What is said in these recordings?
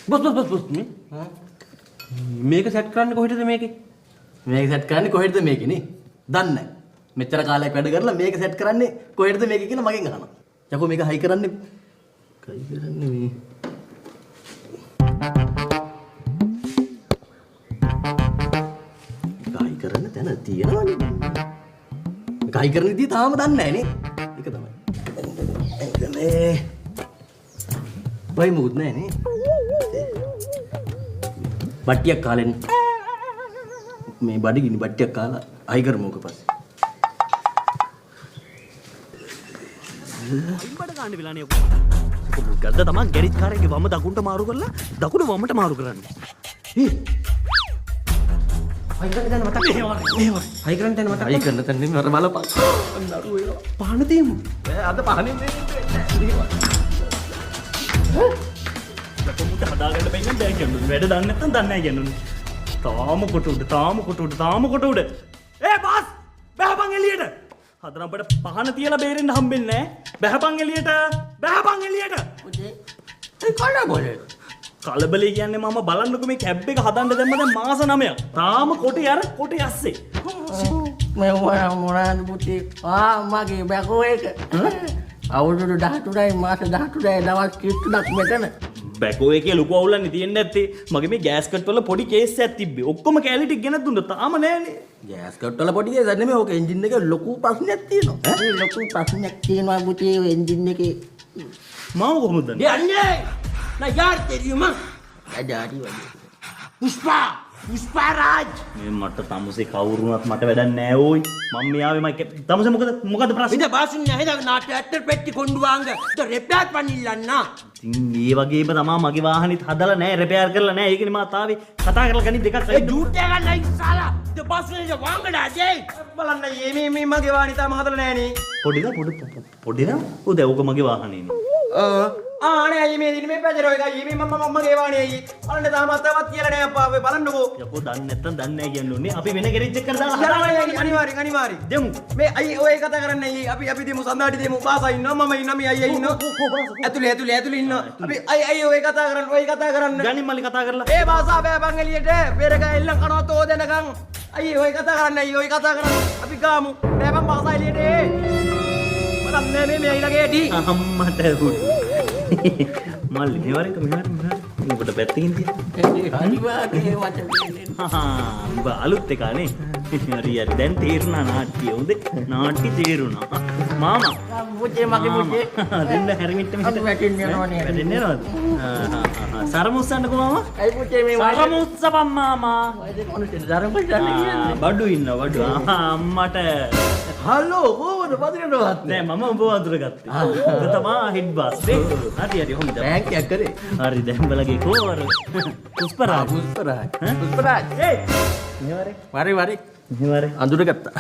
Boss මේක set කරන්නේ කොහෙටද මේකේ? මේක සෙට් කරන්නේ කොහෙටද මේකේ නේ? දන්නේ නැහැ. මෙච්චර කාලයක් වැඩ කරලා මේක සෙට් කරන්නේ කොහෙටද මේකේ කියලා මගෙන් අහනවා. යකෝ මේක හයි කරන්නේ. හයි කරන්නේ මේ. හයි කරන්න තැන තියෙනවනේ. මේක හයි කරන්න ඉතින් තාම දන්නේ නැහැ නේ. ඒක තමයි. එංගලේ. වයි මොකුත් නැහැ නේ. බට්ටියක් කාලෙන් මේ බඩගිනි බට්ටියක් කාලා අයි කරමුක පස්සේ ඉබ්බඩ ගන්න වෙලානේ ඔක ගද්ද තමයි ගැරිජ් කාරේගේ වම දකුණට මාරු කරලා දකුණ වමට මාරු කරන්නේ හයි කරන්න දැන් මතක් හයි කරන්න දැන් මතක් අයි කරන තැන නෙමෙයි අර බලපන් නඩු වෙනවා පහන තියමු අද පහනින් කොමුට හදාගන්න බැන්න බෑ කියන්නේ වැඩ දන්නේ නැත්නම් දන්නේ නැහැ කියන්නේ තාම කොට උඩ ඒ බාස් බහපන් එළියට හදන අපිට පහන තියලා බේරෙන්න හම්බෙන්නේ නැහැ බහපන් එළියට පුතේ ඒ කඩ බෝලේ කලබලේ කියන්නේ මම බලන්නකෝ මේ කැබ් එක හදන්න දැම්ම දැන් මාස 9ක් තාම කොටේ යස්සේ මේ මොනවාද පුතේ මගේ බැකෝ එක අවුරුදු 13යි මාස 13යි දවස් 30ක් මෙතන බැකෝ එකේ ලොකු අවුලන්නේ තියෙන්නේ නැත්තේ මගේ මේ ගෑස් කට් වල පොඩි කේස් එකක් තිබ්බේ ඔක්කොම කැලි ටික ගෙනත් දුන්නා තාම නෑනේ ගෑස් කට් වල පොඩි කේස් නෙමෙයි ඕක එන්ජින් එකේ ලොකු ප්‍රශ්නයක් තියෙනවා ලොකු ප්‍රශ්නයක් තියෙනවා පුතේ එන්ජින් එකේ මාව කොහොමද දන්නේ යන්නේ ना यार तेरी मां अजारी वाली पुष्पा राज මේ මට තමුසේ කවුරුණත් මට වැඩක් නෑ ඕයි මම මෙයාවේ මම තමුසේ මොකද ප්‍රශ්නේ ඉත බාසුන් නැහැ නාට ඇත්තට පෙට්ටි කොණ්ඩු වාංග ද රෙප්ටාට් පනිල්ලන්න ඉතින් මේ වගේම තමයි මගේ වාහනේත් හදලා නෑ රිපෙයාර් කරලා නෑ ඒකනේ මම තාවේ කතා කරලා ගනි දෙකක් ඒ ජූට් එක ගන්නයි සාලා ද බාසුන් ඉත වාංගඩා ජේ බලන්න මේ මගේ වාහනේ තාම හදලා නෑනේ පොඩිද උද ඕක මගේ වාහනේනේ ආනේ අයියේ මේ දින මේ පැජරෝ එකයි මේ මගේ වාහනේ අයියේ බලන්න තාමත් තවත් කියලා නෑ අප්පා ඔය බලන්නකෝ යකෝ දන්නේ නැත්තම් දන්නේ නෑ කියන්නේ උන්නේ අපි වෙන ගෙරිජ් එකකට දාලා හදාගන්න අනිවාර්යෙන් දෙමු මේ අයියේ ඔය කතා කරන්නේ අයියේ අපි දෙමු සඳාටි දෙමු බාසා ඉන්නවා මම ඉන්නවා මේ අයියා ඉන්නවා ඇතුලේ ඉන්නවා අපි අයියේ ඔය කතා කරන්න ගණින් මල්ලි කතා කරලා ඒ බාසා බෑපන් එළියට පෙරක එල්ලන් කනවත් ඕ දෙනකන් අයියේ ඔය කතා කරන්න අපි ගාමු බෑපන් බාසා එළියට මම නෑ මේ අයිලගේ ඇටි අම්මට උඩ මල්ලි මෙවරක ඔබට පැත්තකින් තියෙන්නේ අනිවාර්යයෙන් වචන උඹ අලුත් එකනේ හරි දැන් තේරුණා නාට්‍ය උදේ නාට්‍ය තේරුණා මාමා මුචේ මගේ මුචේ දෙන්න හැරිමිට මෙහෙට වැටෙන්නේ යනවනේ වැටෙන්නේ නේද සරමුස්සන්නකෝ මාමා අයි මුචේ මේ සරමුස්සපම් මාමා වයිද කොනට දරමුස්සන්න කියන්නේ බඩු ඉන්න බඩු අම්මට හලෝ කොහොමද පදිනවද නෑ මම උඹ වඳුර ගත්තේ ඔබ තමයි හෙඩ් බාස් නේ හරි හොඳයි බෑන්ක්යක් කරේ හරි දැන් බලගේ කෝවර පුෂ්පරාජ් පුෂ්පරාජ් ඒ වරි මෙවරේ අඳුර ගත්තා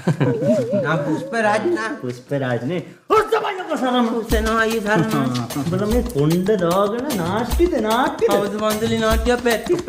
නා පුෂ්පරාජ් නේ උස්සපයක සරම උස්සනවා අයියේ සරම බල මේ කොණ්ඩ දාගෙන නාට්‍යද අවුරුදු මන්දලි නාට්‍යයක් පැත්ති